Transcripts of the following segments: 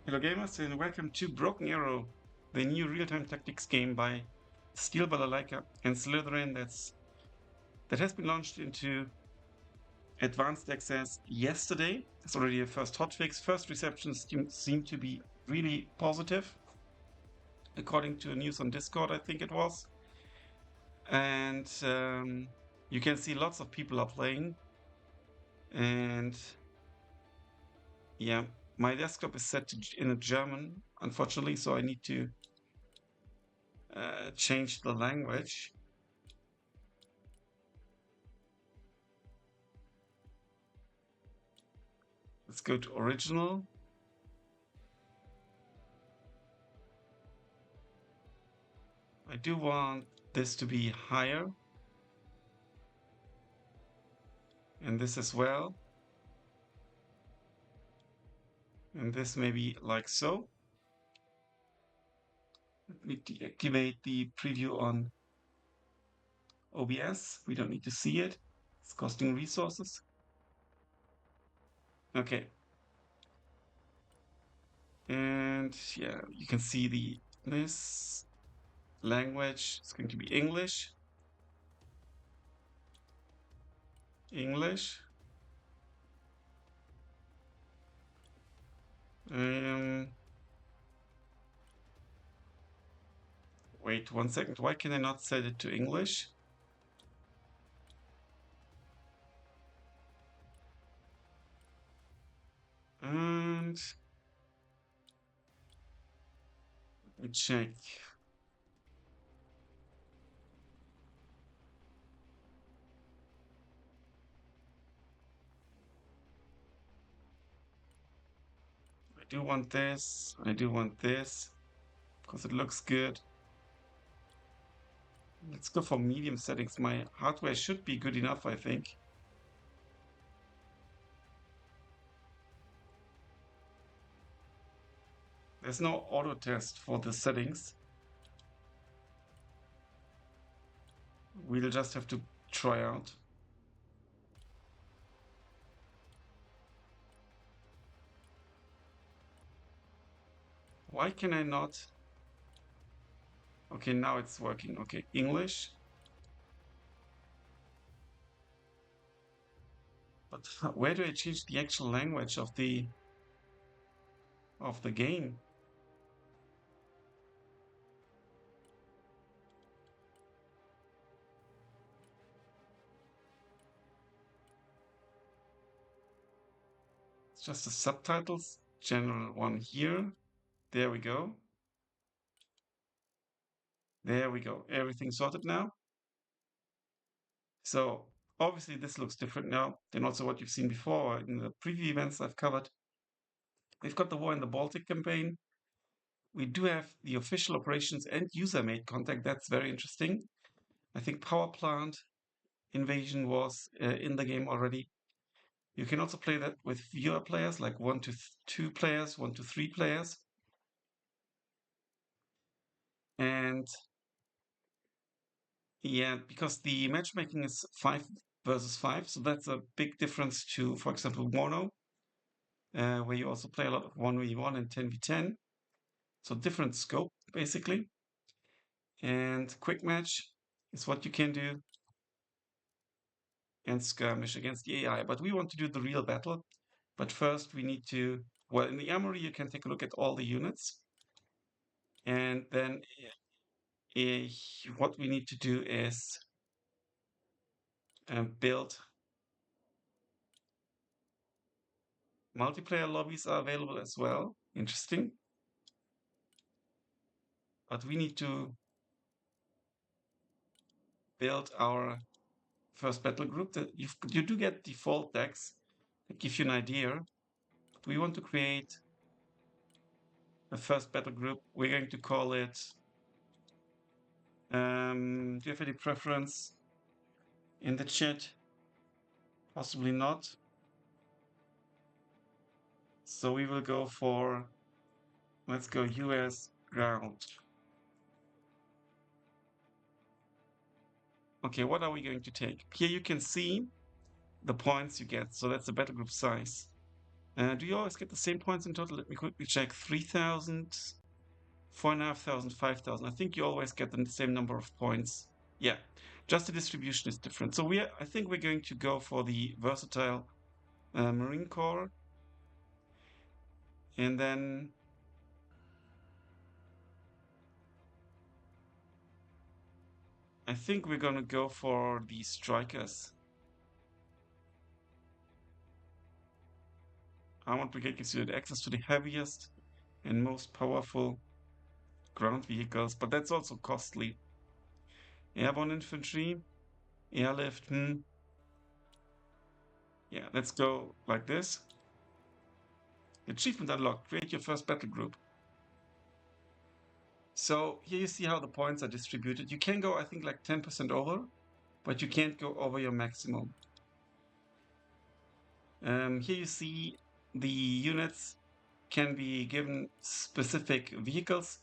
Hello gamers and welcome to Broken Arrow, the new real-time tactics game by Steel Balalaika and Slitherine that has been launched into advanced access yesterday. It's already a first hotfix. First receptions seem to be really positive, according to news on Discord, I think it was. And you can see lots of people are playing. And yeah, my desktop is set in German, unfortunately, so I need to change the language. Let's go to original. I do want this to be higher. And this as well. And this maybe like so. Let me deactivate the preview on OBS. We don't need to see it. It's costing resources. Okay. And yeah, you can see this language is going to be English. English. Wait 1 second. Why can I not set it to English? And let me check. I do want this. I do want this because it looks good. Let's go for medium settings. My hardware should be good enough, I think. There's no auto test for the settings. We'll just have to try out. Why can I not? Okay, now it's working. Okay, English. But where do I change the actual language of the game? It's just the subtitles. General one here. There we go. There we go. Everything sorted now. So obviously this looks different now than also what you've seen before in the preview events I've covered. We've got the War in the Baltic campaign. We do have the official operations and user-made contact. That's very interesting. I think power plant invasion was in the game already. You can also play that with fewer players, like 1 to 2 players, 1 to 3 players. And yeah, because the matchmaking is 5 versus 5, so that's a big difference to, for example, Mono, where you also play a lot of 1v1 and 10v10. So different scope, basically. And quick match is what you can do. And skirmish against the AI. But we want to do the real battle. But first we need to, well, in the armory you can take a look at all the units. And then what we need to do is build multiplayer lobbies are available as well. Interesting. But we need to build our first battle group. You do get default decks that give you an idea. But we want to create a first battle group. We're going to call it. Do you have any preference in the chat? Possibly not. So we will go for, let's go US ground. Okay, what are we going to take? Here you can see the points you get. So that's the battle group size. Do you always get the same points in total? Let me quickly check. 3,000, 4,500, 5,000. I think you always get the same number of points. Yeah, just the distribution is different. So I think we're going to go for the versatile Marine Corps. And then I think we're going to go for the strikers. Armored Brigade gives you access to the heaviest and most powerful ground vehicles, but that's also costly. Airborne infantry, airlift. Yeah, let's go like this. Achievement unlocked. Create your first battle group. So here you see how the points are distributed. You can go, I think, like 10% over, but you can't go over your maximum. Here you see the units can be given specific vehicles,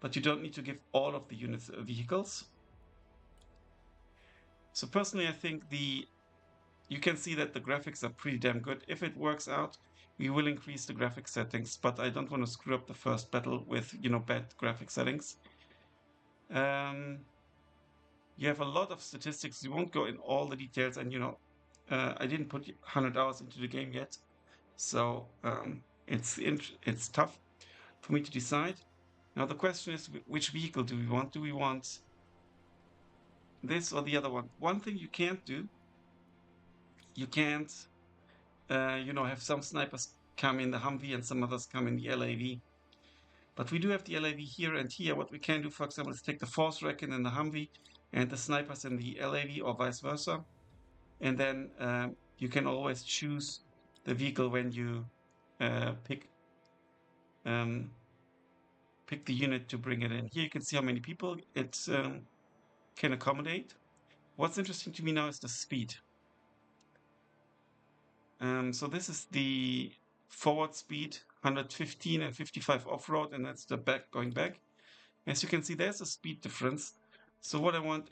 but you don't need to give all of the units vehicles. So personally, I think you can see that the graphics are pretty damn good. If it works out, we will increase the graphic settings, but I don't want to screw up the first battle with, bad graphic settings. You have a lot of statistics. You won't go in all the details, and I didn't put 100 hours into the game yet, so it's tough for me to decide. Now the question is, which vehicle do we want? Do we want this or the other one? One thing you can't do, you can't, have some snipers come in the Humvee and some others come in the LAV. But we do have the LAV here and here. What we can do, for example, is take the Force Recon in the Humvee and the snipers in the LAV, or vice versa. And then you can always choose the vehicle when you pick the unit to bring it in. Here you can see how many people it can accommodate. What's interesting to me now is the speed. So this is the forward speed, 115 and 55 off-road, and that's the going back. As you can see, there's a speed difference. So what I want,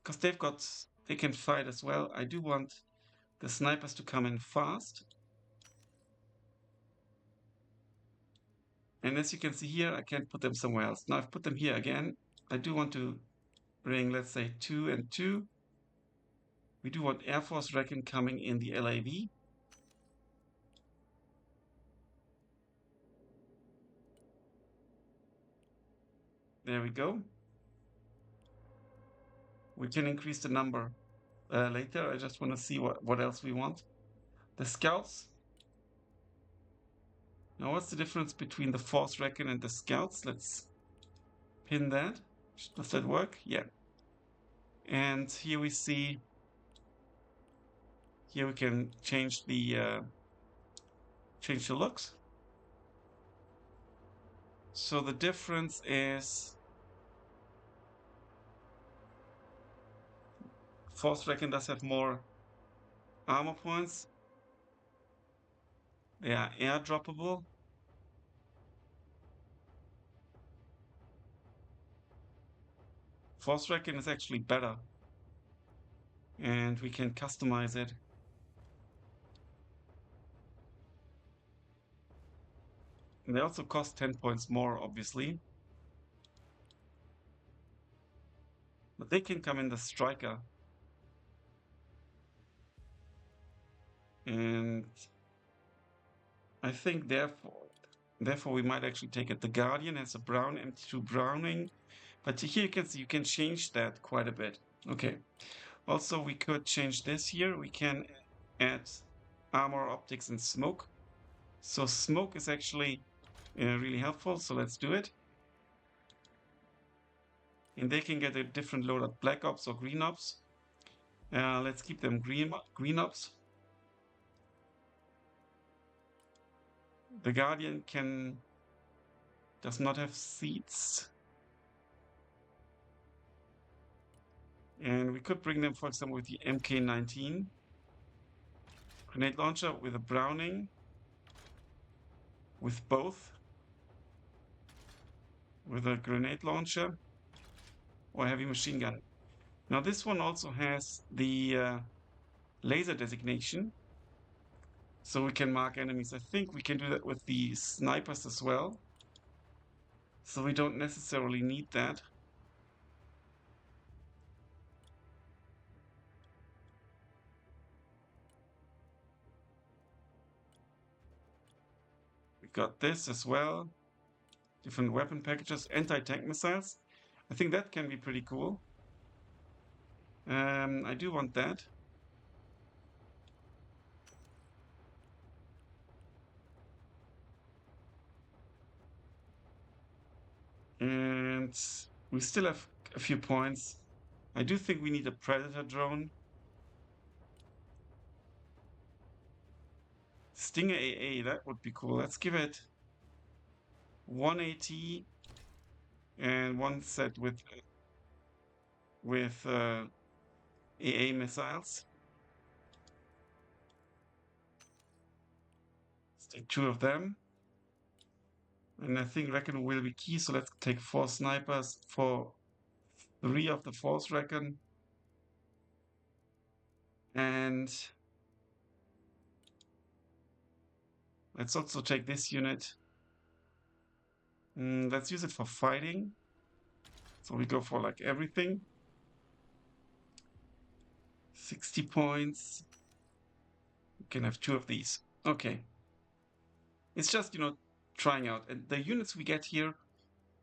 because they can fight as well, I do want the snipers to come in fast. And as you can see here, I can't put them somewhere else. Now I've put them here again. I do want to bring, let's say, 2 and 2. We do want Air Force Recon coming in the LAV. There we go. We can increase the number later. I just want to see what else we want. The scouts. Now what's the difference between the Force Recon and the scouts? Let's pin that. Does that work? Yeah. And here we see, here we can change the looks. So the difference is Force Recon does have more armor points. They are airdroppable. Force Recon is actually better. And we can customize it. And they also cost 10 points more, obviously. But they can come in the Striker. And I think therefore we might actually take it. The Guardian has a brown MT2 Browning. But here you can see you can change that quite a bit. Okay. Also, we could change this here. We can add armor, optics, and smoke. So smoke is actually really helpful. So let's do it. And they can get a different loadout, Black Ops or Green Ops. Let's keep them green Ops. The Guardian does not have seats. And we could bring them, for example, with the MK19. Grenade launcher with a Browning. With both. With a grenade launcher. Or heavy machine gun. Now this one also has the laser designation. So we can mark enemies. I think we can do that with the snipers as well. So we don't necessarily need that. We got this as well. Different weapon packages, anti-tank missiles. I think that can be pretty cool. I do want that. And we still have a few points. I do think we need a Predator drone. Stinger AA, that would be cool. Let's give it 180 and one set with AA missiles. Let's take 2 of them. And I think Recon will be key, so let's take 4 snipers for 3 of the 4th Recon. And let's also take this unit. Let's use it for fighting. So we go for like everything. 60 points. We can have 2 of these. Okay. It's just, trying out. And the units we get here,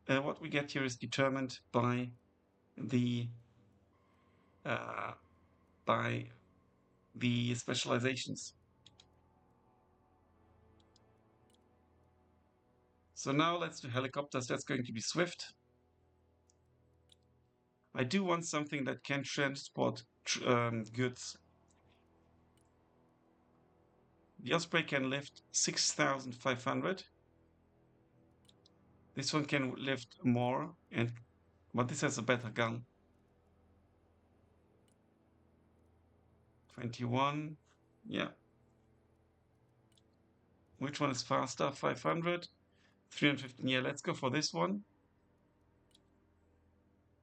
what we get here is determined by the uh, by the specializations. So now let's do helicopters. That's going to be swift. I do want something that can transport goods. The Osprey can lift 6,500. This one can lift more, but this has a better gun. 21. Yeah. Which one is faster? 500. 315. Yeah, let's go for this one.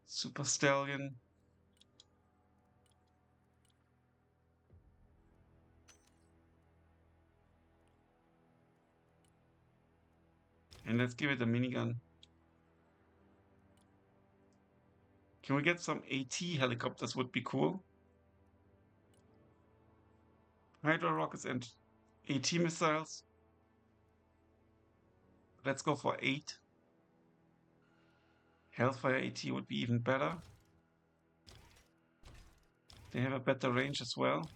Super Stallion. And let's give it a minigun. Can we get some AT helicopters? Would be cool. Hydra rockets and AT missiles. Let's go for 8. Hellfire AT would be even better. They have a better range as well.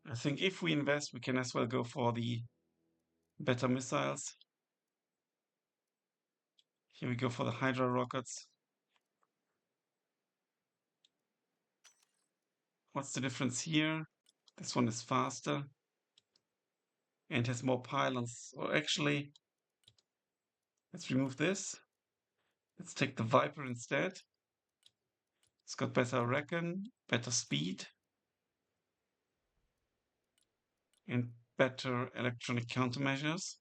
I think if we invest, we can as well go for the better missiles. Here we go for the Hydra rockets. What's the difference here? This one is faster and has more pylons. Or actually, let's remove this. Let's take the Viper instead. It's got better recon, better speed, and better electronic countermeasures.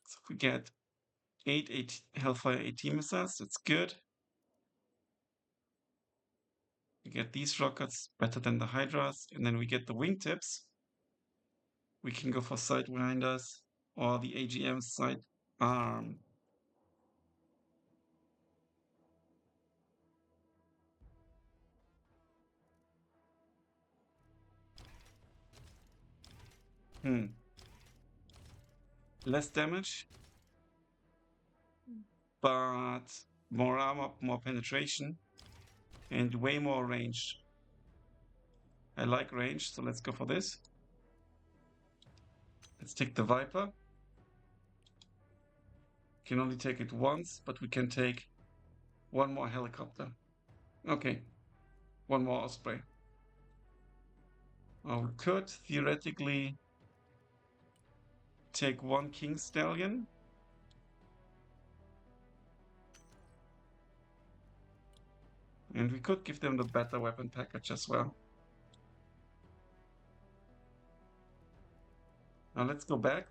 So we get 8 Hellfire AT missiles. That's good. We get these rockets better than the Hydras, and then we get the wingtips. We can go for sidewinders or the AGM side arm. Less damage, but more armor, more penetration, and way more range. I like range, so let's go for this. Let's take the Viper. Can only take it once, but we can take one more helicopter. Okay, one more Osprey. We could theoretically take one King Stallion. And we could give them the better weapon package as well. Now let's go back.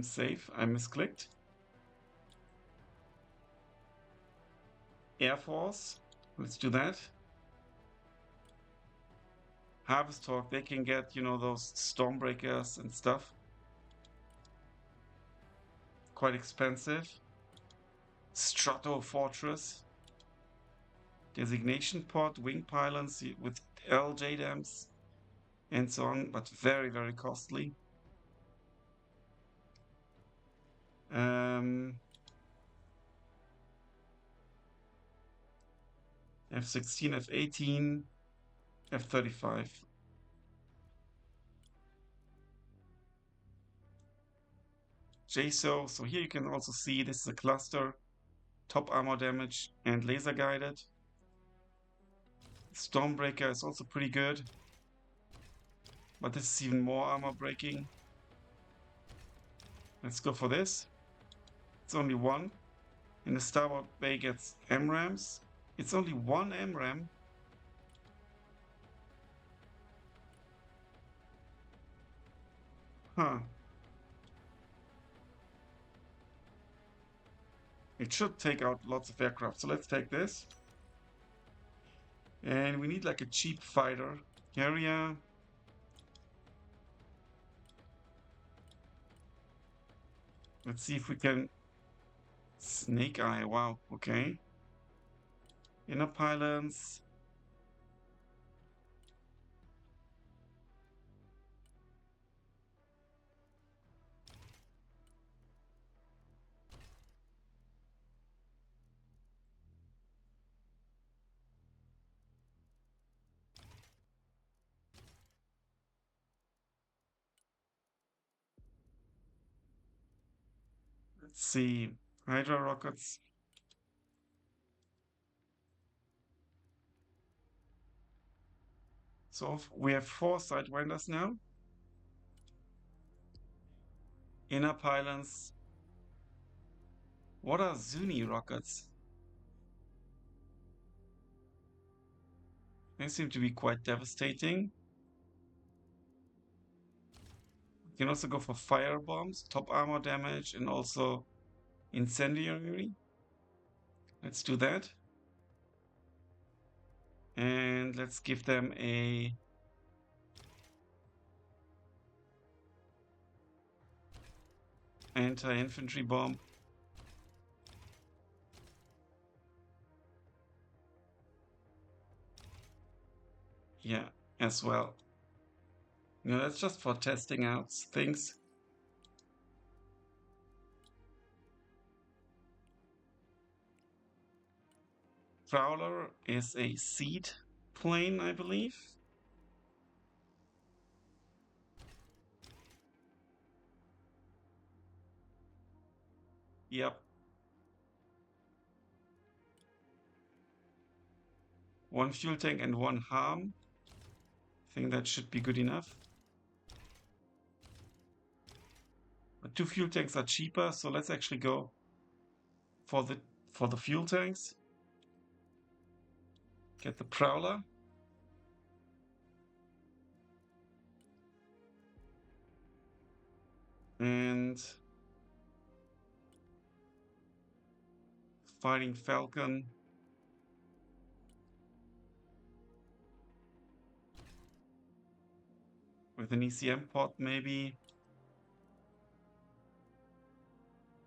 Save. I misclicked. Air Force. Let's do that. Harvest Hawk, they can get, you know, those Stormbreakers and stuff. Quite expensive. Strato Fortress. Designation Pod, Wing Pylons with LJ dams and so on, but very, very costly. F-16, F-18, F-35. JSO, so here you can also see this is a cluster, top armor damage and laser guided. Stormbreaker is also pretty good, but this is even more armor breaking. Let's go for this. It's only one. And the starboard bay gets MRAMs. It's only one MRAM. Huh. It should take out lots of aircraft. So let's take this. And we need like a cheap fighter. Area. Let's see if we can... Snake Eye, wow, okay. Inner pylons. Let's see. Hydra rockets. So we have 4 sidewinders now. Inner pylons. What are Zuni rockets? They seem to be quite devastating. You can also go for fire bombs, top armor damage, and also incendiary. Let's do that. And let's give them a anti-infantry bomb. Yeah, as well. You know, that's just for testing out things. Prowler is a seed plane, I believe. Yep. One fuel tank and one harm. I think that should be good enough. But 2 fuel tanks are cheaper, so let's actually go for the fuel tanks. Get the Prowler. And Fighting Falcon. With an ECM pod maybe.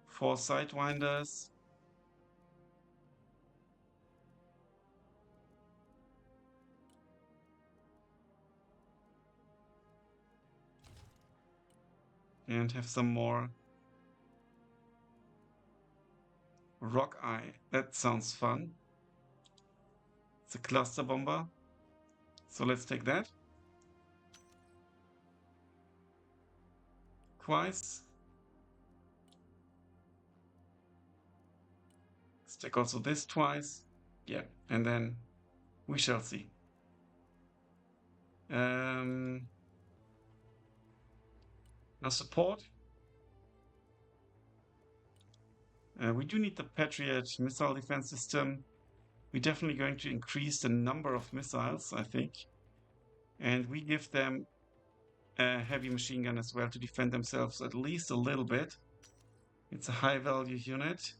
4 sidewinders. And have some more Rock Eye. That sounds fun. It's a cluster bomber. So let's take that. Twice. Let's take also this twice. Yeah, and then we shall see. Now support. We do need the Patriot missile defense system. We're definitely going to increase the number of missiles, I think. And we give them a heavy machine gun as well to defend themselves at least a little bit. It's a high value unit.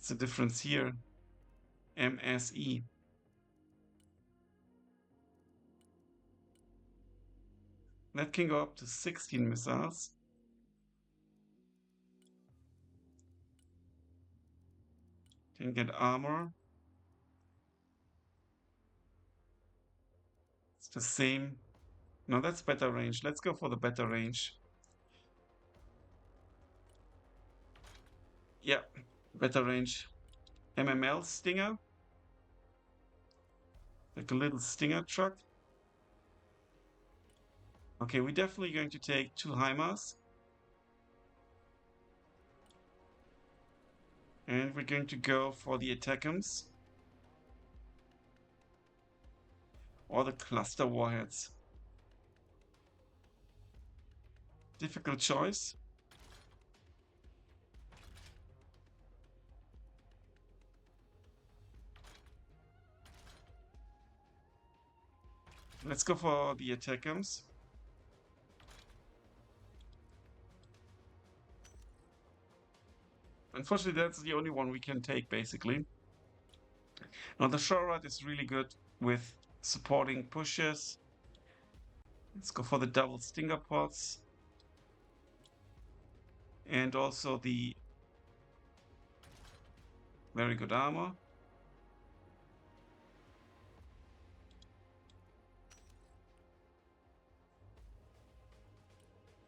What's the difference here? MSE. That can go up to 16 missiles. Can get armor. It's the same. No, that's better range. Let's go for the better range. Yeah, better range. MML Stinger. Like a little Stinger truck. Okay, we're definitely going to take 2 HIMARS. And we're going to go for the ATACMS. Or the cluster warheads. Difficult choice. Let's go for the ATACMS. Unfortunately, that's the only one we can take, basically. Now, the Shorad is really good with supporting pushes. Let's go for the double Stinger pods. And also the very good armor.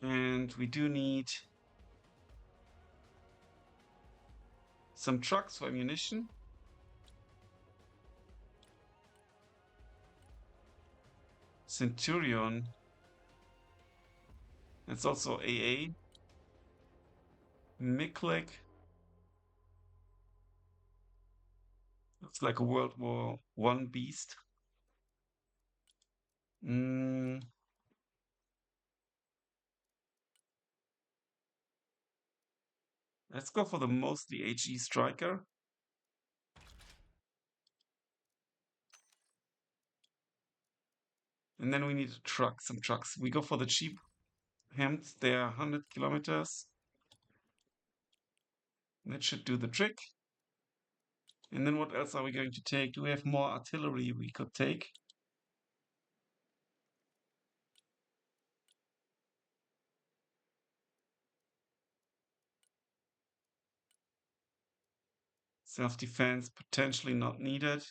And we do need some trucks for ammunition. Centurion. That's also AA. Miklik. Looks like a World War I beast. Let's go for the mostly HE striker. And then we need a truck, some trucks. We go for the cheap Hems. They are 100 kilometers. That should do the trick. And then what else are we going to take? Do we have more artillery we could take? Self-defense, potentially not needed.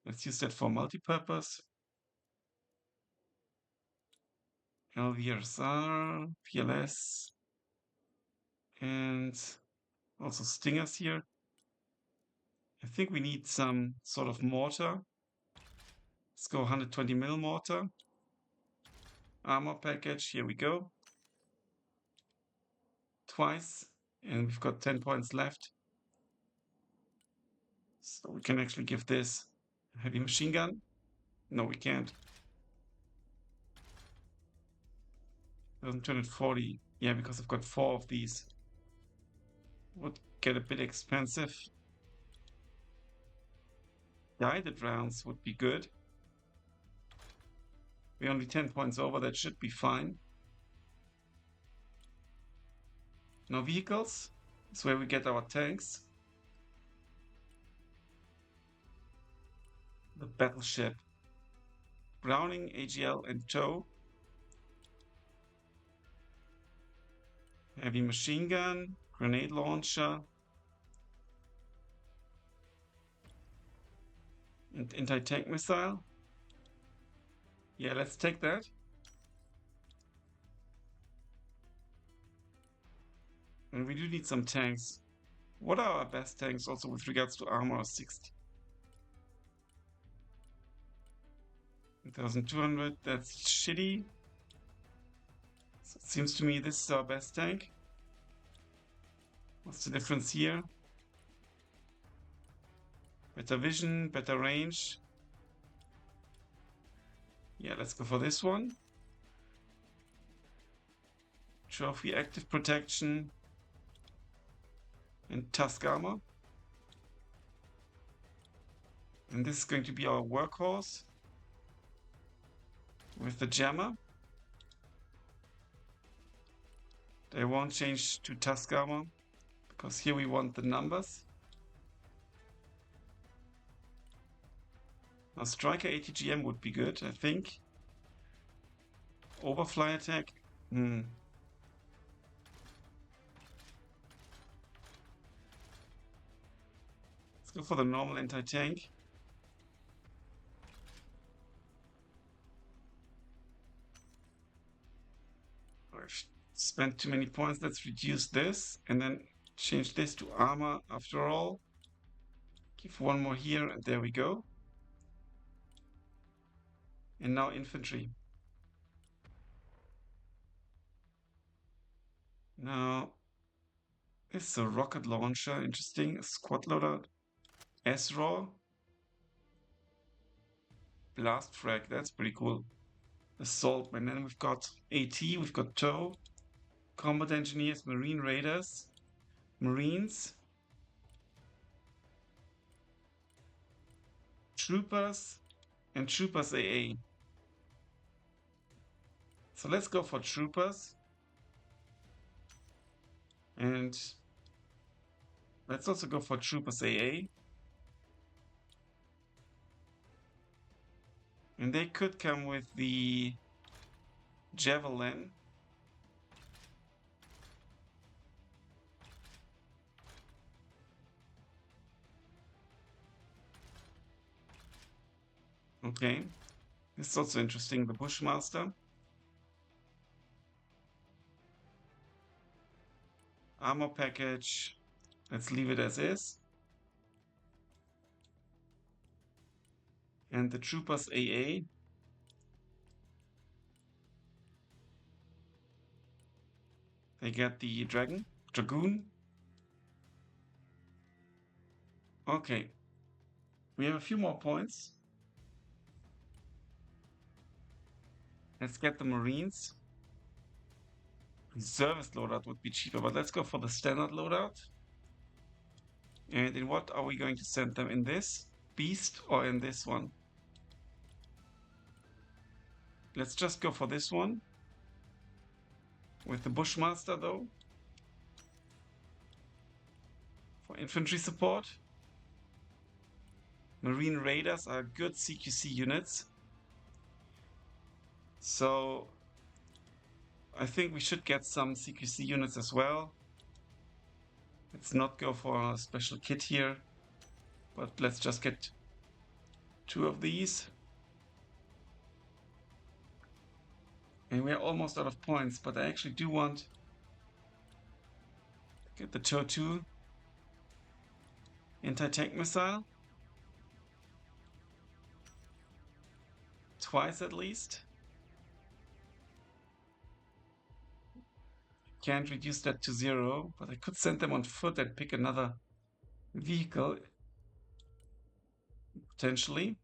Let's use that for multi-purpose. LVRSR, PLS, and also Stingers here. I think we need some sort of mortar. Let's go 120 mil mortar. Armor package, here we go. Twice, and we've got 10 points left. So we can actually give this a heavy machine gun. No, we can't. 240. Yeah, because I've got 4 of these. Would get a bit expensive. Guided rounds would be good. We're only 10 points over, that should be fine. Now vehicles is where we get our tanks. The battleship. Browning, AGL, and tow. Heavy machine gun, grenade launcher, and anti-tank missile. Yeah, let's take that. And we do need some tanks. What are our best tanks also with regards to armor? 60. 1200, that's shitty. So it seems to me this is our best tank. What's the difference here? Better vision, better range. Yeah, let's go for this one. Trophy active protection. And tusk armor. And this is going to be our workhorse. with the jammer. They won't change to tusk armor because here we want the numbers. Now striker ATGM would be good, I think. Overfly attack. Let's go for the normal anti-tank. I've spent too many points. Let's reduce this and then change this to armor after all. Give one more here and there we go. And now infantry. Now, it's a rocket launcher. Interesting. A squad loader. S-Raw. Blast frag. That's pretty cool. Assault. And then we've got AT. We've got TOW. Combat engineers. Marine raiders. Marines. Troopers. And Troopers AA. So let's go for Troopers. And let's also go for Troopers AA. And they could come with the Javelin. Okay. This is also interesting, the Bushmaster. Armor package. Let's leave it as is. And the Troopers AA. They get the Dragoon. Okay. We have a few more points. Let's get the Marines. Service loadout would be cheaper, but let's go for the standard loadout. And in what are we going to send them? In this beast or in this one? Let's just go for this one. With the Bushmaster though. For infantry support. Marine Raiders are good CQC units. So I think we should get some CQC units as well. Let's not go for a special kit here, but let's just get 2 of these. And we're almost out of points, but I actually do want to get the TOW 2 anti-tank missile. Twice at least. Can't reduce that to 0, but I could send them on foot and pick another vehicle. Potentially.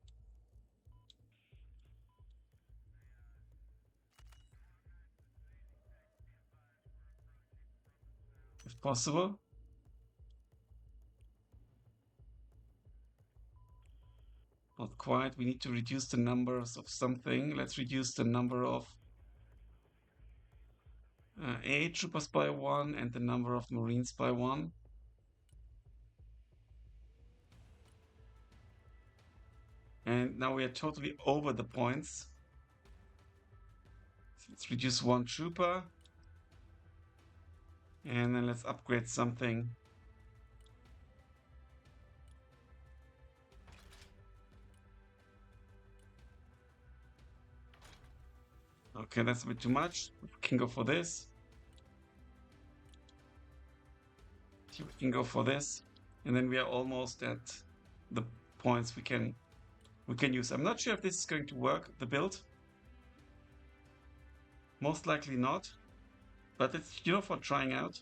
If possible. Not quite. We need to reduce the numbers of something. Let's reduce the number of AA troopers by 1 and the number of Marines by 1. And now we are totally over the points. So let's reduce 1 trooper. And then let's upgrade something. Okay, that's a bit too much. We can go for this. We can go for this. And then we are almost at the points we can use. I'm not sure if this is going to work, the build. Most likely not. But it's, you know, for trying out.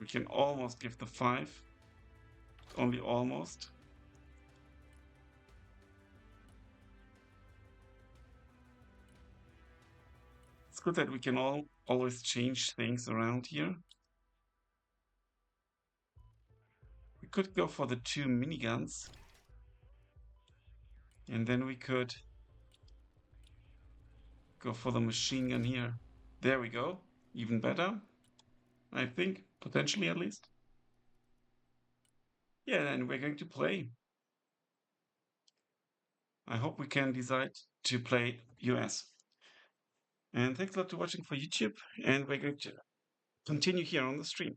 We can almost give the 5. Only almost. Let's good that we can always change things around here. We could go for the 2 miniguns. And then we could go for the machine gun here. There we go. Even better, I think, potentially at least. Yeah, and we're going to play. I hope we can decide to play US. And thanks a lot for watching for YouTube. And we're going to continue here on the stream.